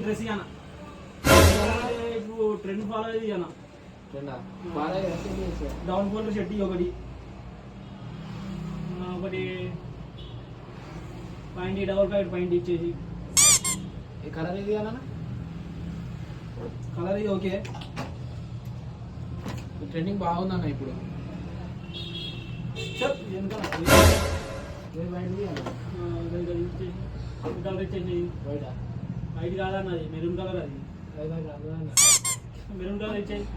dress ఇవ్వనా ఇప్పుడు trend follow అయ్యేది ఇవ్వనా డౌన్ ఫోల్డర్ షర్ట్ ఒకటి ఒకటి పాయింట్ డబల్ ప్యాకెట్ పాయింట్ ఇచ్చేసి ఈ కలర్ ఇది అన్న కలర్ ఇది ఓకే ట్రెండింగ్ బాగుందన్న ఇప్పుడు కలర్ ఇచ్చేసి వైట్ కాదన్న అది మెరూన్ కలర్ అది మెరూన్ కలర్ ఇచ్చేసి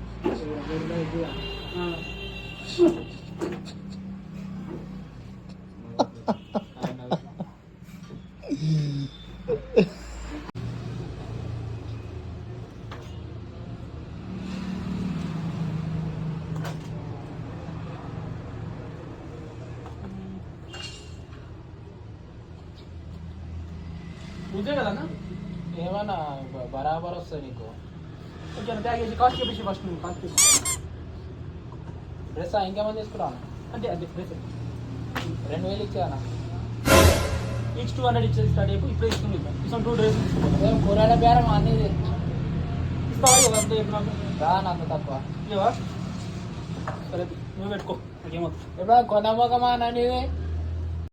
ఉద్దే కదా ఏమన్నా బరాబర్ వస్తుంది నీకు కొంచెం బ్యాగ్ వేసి కాస్ట్ చెప్పేసి ఫస్ట్ నువ్వు కాస్ట్ చెప్పి డ్రెస్ ఇంకేమన్నా తీసుకురాను అంటే అదే డ్రెస్ 2000 ఇచ్చానా ఈచ్ 200 ఇచ్చేది స్టార్ట్ అయిపోయి ఇప్పుడు తీసుకుని ఇస్తాం 2 డ్రెస్ తీసుకుంటాం కూరల బేరం అనేది ఇస్తావా అంతే చెప్పినాక అంత తక్కువ ఇవా సరే నువ్వు పెట్టుకో నాకేమవుతుంది ఎప్పుడైనా కొనమ్మకమా అనేది